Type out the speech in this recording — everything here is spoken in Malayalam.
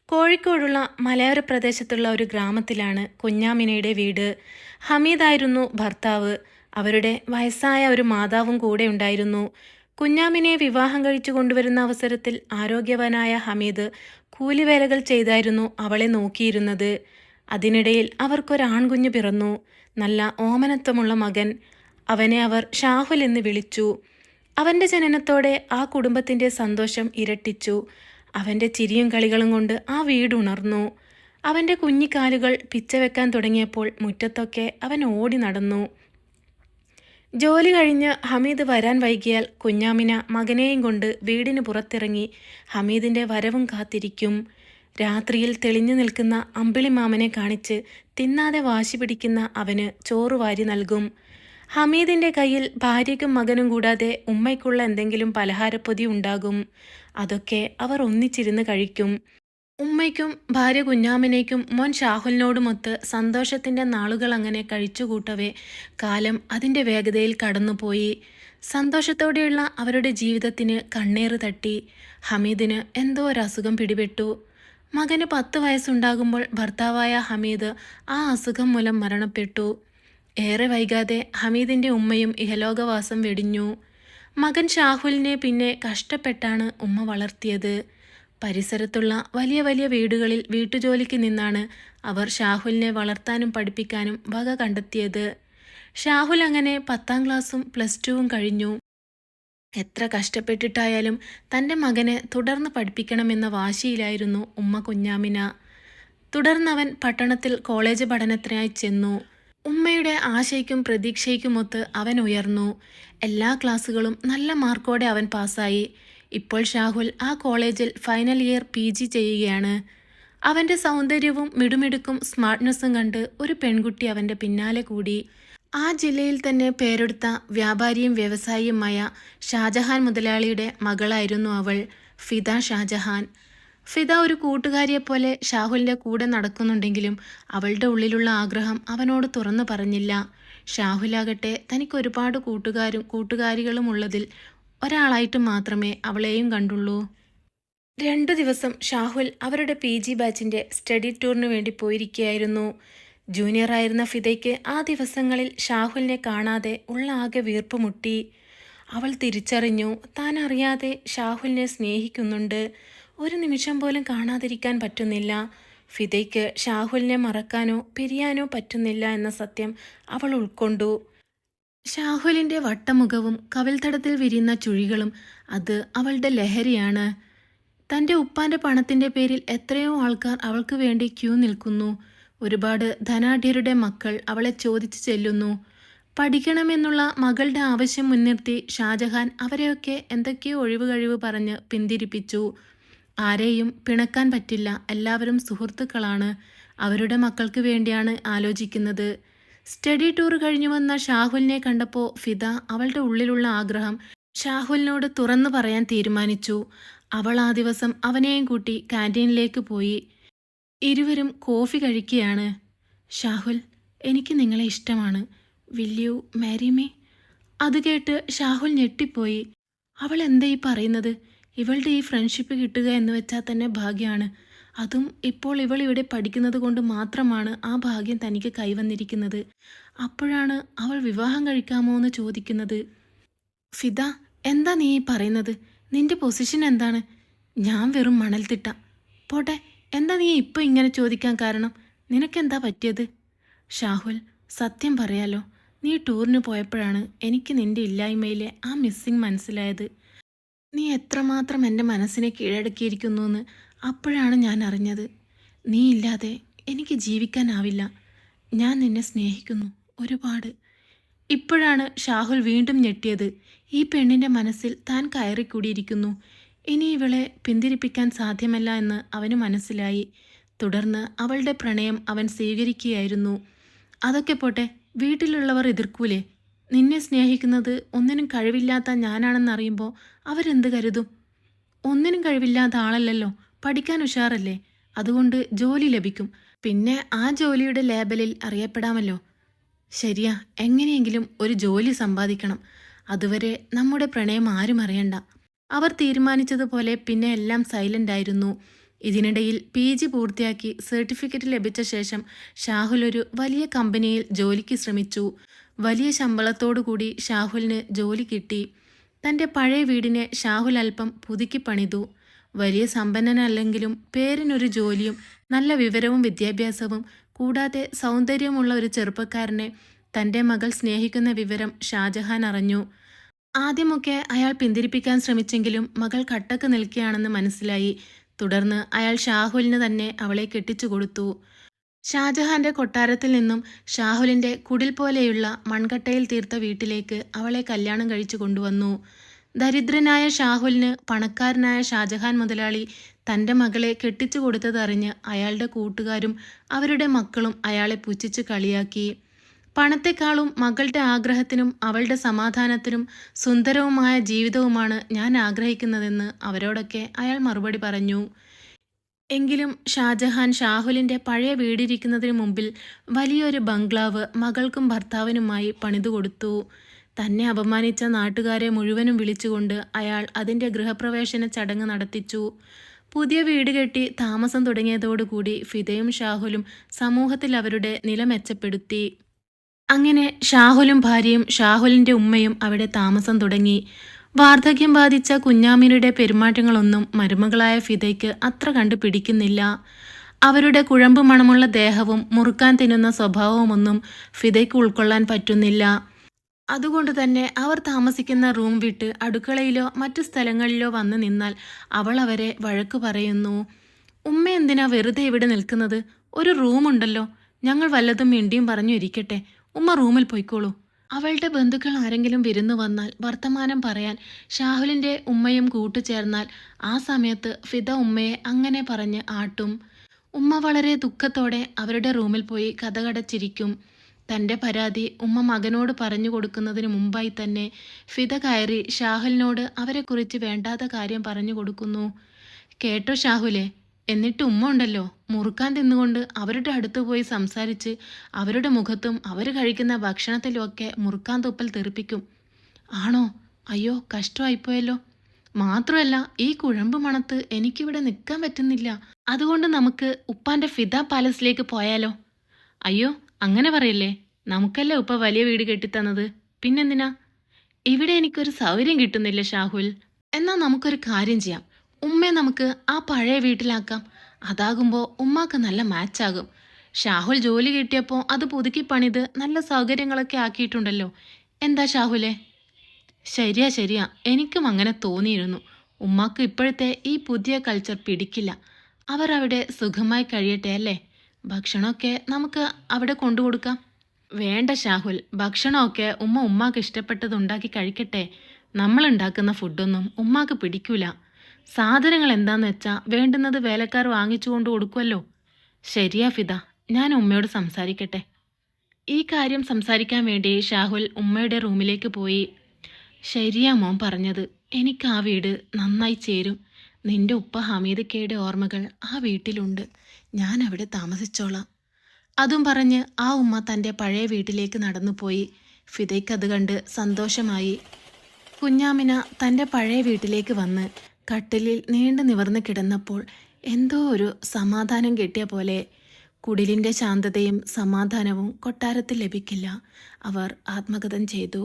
കോഴിക്കോടുള്ള മലയോര പ്രദേശത്തുള്ള ഒരു ഗ്രാമത്തിലാണ് കുഞ്ഞാമിനയുടെ വീട്. ഹമീദായിരുന്നു ഭർത്താവ്. അവരുടെ വയസ്സായ ഒരു മാതാവും കൂടെ ഉണ്ടായിരുന്നു. കുഞ്ഞാമിനയെ വിവാഹം കഴിച്ചു കൊണ്ടുവരുന്ന അവസരത്തിൽ ആരോഗ്യവാനായ ഹമീദ് കൂലിവേലകൾ ചെയ്തായിരുന്നു അവളെ നോക്കിയിരുന്നത്. അതിനിടയിൽ അവർക്കൊരാൺകുഞ്ഞ് പിറന്നു. നല്ല ഓമനത്വമുള്ള മകൻ. അവനെ അവർ ഷാഹുൽ എന്ന് വിളിച്ചു. അവൻ്റെ ജനനത്തോടെ ആ കുടുംബത്തിൻ്റെ സന്തോഷം ഇരട്ടിച്ചു. അവൻ്റെ ചിരിയും കളികളും കൊണ്ട് ആ വീട് ഉണർന്നു. അവൻ്റെ കുഞ്ഞിക്കാലുകൾ പിച്ചവെക്കാൻ തുടങ്ങിയപ്പോൾ മുറ്റത്തൊക്കെ അവൻ ഓടി നടന്നു. ജോലി കഴിഞ്ഞ് ഹമീദ് വരാൻ വൈകിയാൽ കുഞ്ഞാമിന മകനെയും കൊണ്ട് വീടിന് പുറത്തിറങ്ങി ഹമീദിൻ്റെ വരവും കാത്തിരിക്കും. രാത്രിയിൽ തെളിഞ്ഞു നിൽക്കുന്ന അമ്പിളിമാമനെ കാണിച്ച് തിന്നാതെ വാശി പിടിക്കുന്ന അവന് ചോറ് വാരി നൽകും. ഹമീദിൻ്റെ കയ്യിൽ ഭാര്യയ്ക്കും മകനും കൂടാതെ ഉമ്മയ്ക്കുള്ള എന്തെങ്കിലും പലഹാരപ്പൊതി ഉണ്ടാകും. അതൊക്കെ അവർ ഒന്നിച്ചിരുന്ന് കഴിക്കും. ഉമ്മയ്ക്കും ഭാര്യ കുഞ്ഞാമിനയ്ക്കും മോൻ ഷാഹുലിനോടുമൊത്ത് സന്തോഷത്തിൻ്റെ നാളുകൾ അങ്ങനെ കഴിച്ചുകൂട്ടവേ കാലം അതിൻ്റെ വേഗതയിൽ കടന്നുപോയി. സന്തോഷത്തോടെയുള്ള അവരുടെ ജീവിതത്തിന് കണ്ണേറ് തട്ടി. ഹമീദിന് എന്തോ ഒരസുഖം പിടിപെട്ടു. മകന് 10 വയസ്സുണ്ടാകുമ്പോൾ ഭർത്താവായ ഹമീദ് ആ അസുഖം മൂലം മരണപ്പെട്ടു. ഏറെ വൈകാതെ ഹമീദിൻ്റെ ഉമ്മയും ഇഹലോകവാസം വെടിഞ്ഞു. മകൻ ഷാഹുലിനെ പിന്നെ കഷ്ടപ്പെട്ടാണ് ഉമ്മ വളർത്തിയത്. പരിസരത്തുള്ള വലിയ വലിയ വീടുകളിൽ വീട്ടുജോലിക്ക് നിന്നാണ് അവർ ഷാഹുലിനെ വളർത്താനും പഠിപ്പിക്കാനും വക കണ്ടെത്തിയത്. ഷാഹുൽ അങ്ങനെ 10ാം ക്ലാസ്സും +2വും കഴിഞ്ഞു. എത്ര കഷ്ടപ്പെട്ടിട്ടായാലും തൻ്റെ മകനെ തുടർന്ന് പഠിപ്പിക്കണമെന്ന വാശിയിലായിരുന്നു ഉമ്മ കുഞ്ഞാമിന. തുടർന്നവൻ പട്ടണത്തിൽ കോളേജ് പഠനത്തിനായി ചെന്നു. ഉമ്മയുടെ ആശയ്ക്കും പ്രതീക്ഷയ്ക്കുമൊത്ത് അവൻ ഉയർന്നു. എല്ലാ ക്ലാസ്സുകളും നല്ല മാർക്കോടെ അവൻ പാസ്സായി. ഇപ്പോൾ ഷാഹുൽ ആ കോളേജിൽ ഫൈനൽ ഇയർ PG ചെയ്യുകയാണ്. അവൻ്റെ സൗന്ദര്യവും മിടുമിടുക്കും സ്മാർട്ട്നെസ്സും കണ്ട് ഒരു പെൺകുട്ടി അവൻ്റെ പിന്നാലെ കൂടി. ആ ജില്ലയിൽ തന്നെ പേരെടുത്ത വ്യാപാരിയും വ്യവസായിയുമായ ഷാജഹാൻ മുതലാളിയുടെ മകളായിരുന്നു അവൾ, ഫിദ ഷാജഹാൻ. ഫിദ ഒരു കൂട്ടുകാരിയെപ്പോലെ ഷാഹുലിൻ്റെ കൂടെ നടക്കുന്നുണ്ടെങ്കിലും അവളുടെ ഉള്ളിലുള്ള ആഗ്രഹം അവനോട് തുറന്നു പറഞ്ഞില്ല. ഷാഹുലാകട്ടെ തനിക്ക് ഒരുപാട് കൂട്ടുകാരികളും ഉള്ളതിൽ ഒരാളായിട്ട് മാത്രമേ അവളെയും കണ്ടുള്ളൂ. 2 ദിവസം ഷാഹുൽ അവരുടെ PG ബാച്ചിൻ്റെ സ്റ്റഡി ടൂറിന് വേണ്ടി പോയിരിക്കുകയായിരുന്നു. ജൂനിയറായിരുന്ന ഫിദയ്ക്ക് ആ ദിവസങ്ങളിൽ ഷാഹുലിനെ കാണാതെ ഉള്ള ആകെ വീർപ്പ് മുട്ടി. അവൾ തിരിച്ചറിഞ്ഞു താൻ അറിയാതെ ഷാഹുലിനെ സ്നേഹിക്കുന്നുണ്ട്. ഒരു നിമിഷം പോലും കാണാതിരിക്കാൻ പറ്റുന്നില്ല. ഫിദയ്ക്ക് ഷാഹുലിനെ മറക്കാനോ പിരിയാനോ പറ്റുന്നില്ല എന്ന സത്യം അവൾ ഉൾക്കൊണ്ടു. ഷാഹുലിൻ്റെ വട്ടമുഖവും കവിൾത്തടത്തിൽ വിരിയുന്ന ചുഴികളും അത് അവളുടെ ലഹരിയാണ്. തൻ്റെ ഉപ്പാൻ്റെ പണത്തിൻ്റെ പേരിൽ എത്രയോ ആൾക്കാർ അവൾക്ക് വേണ്ടി ക്യൂ നിൽക്കുന്നു. ഒരുപാട് ധനാഢ്യരുടെ മക്കൾ അവളെ ചോദിച്ചു ചെല്ലുന്നു. പഠിക്കണമെന്നുള്ള മകളുടെ ആവശ്യം മുൻനിർത്തി ഷാജഹാൻ അവരെയൊക്കെ എന്തൊക്കെയോ ഒഴിവ് പറഞ്ഞ് പിന്തിരിപ്പിച്ചു. ആരെയും പിണക്കാൻ പറ്റില്ല, എല്ലാവരും സുഹൃത്തുക്കളാണ്. അവരുടെ മക്കൾക്ക് വേണ്ടിയാണ് ആലോചിക്കുന്നത്. സ്റ്റഡി ടൂർ കഴിഞ്ഞു വന്ന ഷാഹുലിനെ കണ്ടപ്പോൾ ഫിദ അവളുടെ ഉള്ളിലുള്ള ആഗ്രഹം ഷാഹുലിനോട് തുറന്നു പറയാൻ തീരുമാനിച്ചു. അവൾ ആ ദിവസം അവനെയും കൂട്ടി ക്യാൻറ്റീനിലേക്ക് പോയി. ഇരുവരും കോഫി കഴിക്കുകയാണ്. ഷാഹുൽ, എനിക്ക് നിങ്ങളെ ഇഷ്ടമാണ്. Will you marry me? അത് കേട്ട് ഷാഹുൽ ഞെട്ടിപ്പോയി. അവൾ എന്താ ഈ പറയുന്നത്? ഇവളുടെ ഈ ഫ്രണ്ട്ഷിപ്പ് കിട്ടുക എന്ന് വെച്ചാൽ തന്നെ ഭാഗ്യമാണ്. അതും ഇപ്പോൾ ഇവൾ ഇവിടെ പഠിക്കുന്നത് കൊണ്ട് മാത്രമാണ് ആ ഭാഗ്യം തനിക്ക് കൈവന്നിരിക്കുന്നത്. അപ്പോഴാണ് അവൾ വിവാഹം കഴിക്കാമോ എന്ന് ചോദിക്കുന്നത്. ഫിദ, എന്താ നീ ഈ പറയുന്നത്? നിന്റെ പൊസിഷൻ എന്താണ്? ഞാൻ വെറും മണൽത്തിട്ട. പോട്ടെ, എന്താ നീ ഇപ്പോൾ ഇങ്ങനെ ചോദിക്കാൻ കാരണം? നിനക്കെന്താ പറ്റിയത്? ഷാഹുൽ, സത്യം പറയാലോ, നീ ടൂറിന് പോയപ്പോഴാണ് എനിക്ക് നിന്റെ ഇല്ലായ്മയിലെ ആ മിസ്സിങ് മനസ്സിലായത്. നീ എത്രമാത്രം എൻ്റെ മനസ്സിനെ കീഴടക്കിയിരിക്കുന്നു എന്ന് അപ്പോഴാണ് ഞാൻ അറിഞ്ഞത്. നീ ഇല്ലാതെ എനിക്ക് ജീവിക്കാനാവില്ല. ഞാൻ നിന്നെ സ്നേഹിക്കുന്നു ഒരുപാട്. ഇപ്പോഴാണ് ഷാഹുൽ വീണ്ടും ഞെട്ടിയത്. ഈ പെണ്ണിൻ്റെ മനസ്സിൽ താൻ കയറിക്കൂടിയിരിക്കുന്നു. ഇനി ഇവളെ പിന്തിരിപ്പിക്കാൻ സാധ്യമല്ല എന്ന് അവന് മനസ്സിലായി. തുടർന്ന് അവളുടെ പ്രണയം അവൻ സ്വീകരിക്കുകയായിരുന്നു. അതൊക്കെ പോട്ടെ, വീട്ടിലുള്ളവർ എതിർക്കൂലേ? നിന്നെ സ്നേഹിക്കുന്നത് ഒന്നിനും കഴിവില്ലാത്ത ഞാനാണെന്നറിയുമ്പോൾ അവരെന്ത് കരുതും? ഒന്നിനും കഴിവില്ലാത്ത ആളല്ലല്ലോ, പഠിക്കാൻ ഉഷാറല്ലേ, അതുകൊണ്ട് ജോലി ലഭിക്കും. പിന്നെ ആ ജോലിയുടെ ലേബലിൽ അറിയപ്പെടാമല്ലോ. ശരിയാ, എങ്ങനെയെങ്കിലും ഒരു ജോലി സമ്പാദിക്കണം. അതുവരെ നമ്മുടെ പ്രണയം ആരും അറിയണ്ട. അവർ തീരുമാനിച്ചതുപോലെ പിന്നെ എല്ലാം സൈലൻ്റ് ആയിരുന്നു. ഇതിനിടയിൽ PG പൂർത്തിയാക്കി സർട്ടിഫിക്കറ്റ് ലഭിച്ച ശേഷം ഷാഹുൽ ഒരു വലിയ കമ്പനിയിൽ ജോലിക്ക് ശ്രമിച്ചു. വലിയ ശമ്പളത്തോടുകൂടി ഷാഹുലിന് ജോലി കിട്ടി. തൻ്റെ പഴയ വീടിനെ ഷാഹുൽ അല്പം പുതുക്കി പണിതു. വലിയ സമ്പന്നനല്ലെങ്കിലും പേരിനൊരു ജോലിയും നല്ല വിവരവും വിദ്യാഭ്യാസവും കൂടാതെ സൗന്ദര്യമുള്ള ഒരു ചെറുപ്പക്കാരനെ തൻ്റെ മകൾ സ്നേഹിക്കുന്ന വിവരം ഷാജഹാൻ അറിഞ്ഞു. ആദ്യമൊക്കെ അയാൾ പിന്തിരിപ്പിക്കാൻ ശ്രമിച്ചെങ്കിലും മകൾ കട്ടക്ക് നിൽക്കുകയാണെന്ന് മനസ്സിലായി. തുടർന്ന് അയാൾ ഷാഹുലിന് തന്നെ അവളെ കെട്ടിച്ചു കൊടുത്തു. ഷാജഹാന്റെ കൊട്ടാരത്തിൽ നിന്നും ഷാഹുലിന്റെ കുടിൽ പോലെയുള്ള മൺകട്ടയിൽ തീർത്ത വീട്ടിലേക്ക് അവളെ കല്യാണം കഴിച്ചു കൊണ്ടുവന്നു. ദരിദ്രനായ ഷാഹുലിന് പണക്കാരനായ ഷാജഹാൻ മുതലാളി തൻ്റെ മകളെ കെട്ടിച്ചു കൊടുത്തതറിഞ്ഞ് അയാളുടെ കൂട്ടുകാരും അവരുടെ മക്കളും അയാളെ പുച്ഛിച്ച് കളിയാക്കി. പണത്തെക്കാളും മകളുടെ ആഗ്രഹത്തിനും അവളുടെ സമാധാനത്തിനും സുന്ദരവുമായ ജീവിതവുമാണ് ഞാൻ ആഗ്രഹിക്കുന്നതെന്ന് അവരോടൊക്കെ അയാൾ മറുപടി പറഞ്ഞു. എങ്കിലും ഷാജഹാൻ ഷാഹുലിൻ്റെ പഴയ വീടിരിക്കുന്നതിന് മുമ്പിൽ വലിയൊരു ബംഗ്ലാവ് മകൾക്കും ഭർത്താവിനുമായി പണിതുകൊടുത്തു. തന്നെ അപമാനിച്ച നാട്ടുകാരെ മുഴുവനും വിളിച്ചുകൊണ്ട് അയാൾ അതിൻ്റെ ഗൃഹപ്രവേശന ചടങ്ങ് നടത്തിച്ചു. പുതിയ വീട് കെട്ടി താമസം തുടങ്ങിയതോടുകൂടി ഫിദയും ഷാഹുലും സമൂഹത്തിൽ അവരുടെ നില മെച്ചപ്പെടുത്തി. അങ്ങനെ ഷാഹുലും ഭാര്യയും ഷാഹുലിൻ്റെ ഉമ്മയും അവിടെ താമസം തുടങ്ങി. വാർദ്ധക്യം ബാധിച്ച കുഞ്ഞാമിനുടെ പെരുമാറ്റങ്ങളൊന്നും മരുമകളായ ഫിദയ്ക്ക് അത്ര കണ്ടു പിടിക്കുന്നില്ല. അവരുടെ കുഴമ്പ് മണമുള്ള ദേഹവും മുറുക്കാൻ തിന്നുന്ന സ്വഭാവവുമൊന്നും ഫിദയ്ക്ക് ഉൾക്കൊള്ളാൻ പറ്റുന്നില്ല. അതുകൊണ്ട് തന്നെ അവർ താമസിക്കുന്ന റൂം വിട്ട് അടുക്കളയിലോ മറ്റു സ്ഥലങ്ങളിലോ വന്നു നിന്നാൽ അവൾ അവരെ വഴക്കു പറയുന്നു. ഉമ്മ എന്തിനാ വെറുതെ ഇവിടെ നിൽക്കുന്നത്? ഒരു റൂമുണ്ടല്ലോ, ഞങ്ങൾ വല്ലതും മിണ്ടിയും പറഞ്ഞു ഇരിക്കട്ടെ. ഉമ്മ റൂമിൽ പോയിക്കോളൂ. അവളുടെ ബന്ധുക്കൾ ആരെങ്കിലും വിരുന്നു വന്നാൽ വർത്തമാനം പറയാൻ ഷാഹുലിൻ്റെ ഉമ്മയും കൂട്ടുചേർന്നാൽ ആ സമയത്ത് ഫിദ ഉമ്മയെ അങ്ങനെ പറഞ്ഞ് ആട്ടും. ഉമ്മ വളരെ ദുഃഖത്തോടെ അവരുടെ റൂമിൽ പോയി കതകടച്ചിരിക്കും. തൻ്റെ പരാതി ഉമ്മ മകനോട് പറഞ്ഞു കൊടുക്കുന്നതിന് മുമ്പായി തന്നെ ഫിദ കയറി ഷാഹുലിനോട് അവരെക്കുറിച്ച് വേണ്ടാത്ത കാര്യം പറഞ്ഞു കൊടുക്കുന്നു. കേട്ടോ ഷാഹുലെ, എന്നിട്ട് ഉമ്മ ഉണ്ടല്ലോ മുറുക്കാൻ തിന്നുകൊണ്ട് അവരുടെ അടുത്ത് പോയി സംസാരിച്ച് അവരുടെ മുഖത്തും അവർ കഴിക്കുന്ന ഭക്ഷണത്തിലുമൊക്കെ മുറുക്കാൻ തുപ്പൽ തെറിപ്പിക്കും. ആണോ? അയ്യോ, കഷ്ടമായിപ്പോയല്ലോ. മാത്രമല്ല ഈ കുഴമ്പ് മണത്ത് എനിക്കിവിടെ നിൽക്കാൻ പറ്റുന്നില്ല. അതുകൊണ്ട് നമുക്ക് ഉപ്പാൻ്റെ ഫിദ പാലസിലേക്ക് പോയാലോ? അയ്യോ, അങ്ങനെ പറയല്ലേ. നമുക്കല്ലേ ഉപ്പ വലിയ വീട് കെട്ടിത്തന്നത്, പിന്നെന്തിനാ? ഇവിടെ എനിക്കൊരു സൗകര്യം കിട്ടുന്നില്ല ഷാഹുൽ. എന്നാൽ നമുക്കൊരു കാര്യം ചെയ്യാം, ഉമ്മയെ നമുക്ക് ആ പഴയ വീട്ടിലാക്കാം. അതാകുമ്പോൾ ഉമ്മാക്ക് നല്ല മാച്ചാകും. ഷാഹുൽ ജോലി കിട്ടിയപ്പോൾ അത് പുതുക്കി പണിത് നല്ല സൗകര്യങ്ങളൊക്കെ ആക്കിയിട്ടുണ്ടല്ലോ. എന്താ ഷാഹുലെ? ശരിയാ ശരിയാ, എനിക്കും അങ്ങനെ തോന്നിയിരുന്നു. ഉമ്മാക്ക് ഇപ്പോഴത്തെ ഈ പുതിയ കൾച്ചർ പിടിക്കില്ല. അവർ അവിടെ സുഖമായി കഴിയട്ടെ അല്ലേ? ഭക്ഷണമൊക്കെ നമുക്ക് അവിടെ കൊണ്ടുകൊടുക്കാം. വേണ്ട ഷാഹുൽ, ഭക്ഷണമൊക്കെ ഉമ്മാക്ക് ഇഷ്ടപ്പെട്ടത് ഉണ്ടാക്കി കഴിക്കട്ടെ. നമ്മളുണ്ടാക്കുന്ന ഫുഡൊന്നും ഉമ്മാക്ക് പിടിക്കൂല. സാധനങ്ങൾ എന്താന്ന് വെച്ചാൽ വേണ്ടുന്നത് വേലക്കാർ വാങ്ങിച്ചു കൊണ്ട് കൊടുക്കുമല്ലോ. ശരിയാ ഫിദ, ഞാൻ ഉമ്മയോട് സംസാരിക്കട്ടെ. ഈ കാര്യം സംസാരിക്കാൻ വേണ്ടി ഷാഹുൽ ഉമ്മയുടെ റൂമിലേക്ക് പോയി. ശരിയാ മോൻ പറഞ്ഞത്, എനിക്ക് ആ വീട് നന്നായി ചേരും. നിന്റെ ഉപ്പ ഹമീദക്കയുടെ ഓർമ്മകൾ ആ വീട്ടിലുണ്ട്. ഞാൻ അവിടെ താമസിച്ചോളാം. അതും പറഞ്ഞ് ആ ഉമ്മ തൻ്റെ പഴയ വീട്ടിലേക്ക് നടന്നുപോയി. ഫിദയ്ക്ക് അത് കണ്ട് സന്തോഷമായി. കുഞ്ഞാമിന തൻ്റെ പഴയ വീട്ടിലേക്ക് വന്ന് കട്ടിലിൽ നീണ്ടു നിവർന്ന് കിടന്നപ്പോൾ എന്തോ ഒരു സമാധാനം കിട്ടിയ പോലെ. കുടിലിൻ്റെ ശാന്തതയും സമാധാനവും കൊട്ടാരത്തിൽ ലഭിക്കില്ല. അവർ ആത്മഗതം ചെയ്തു.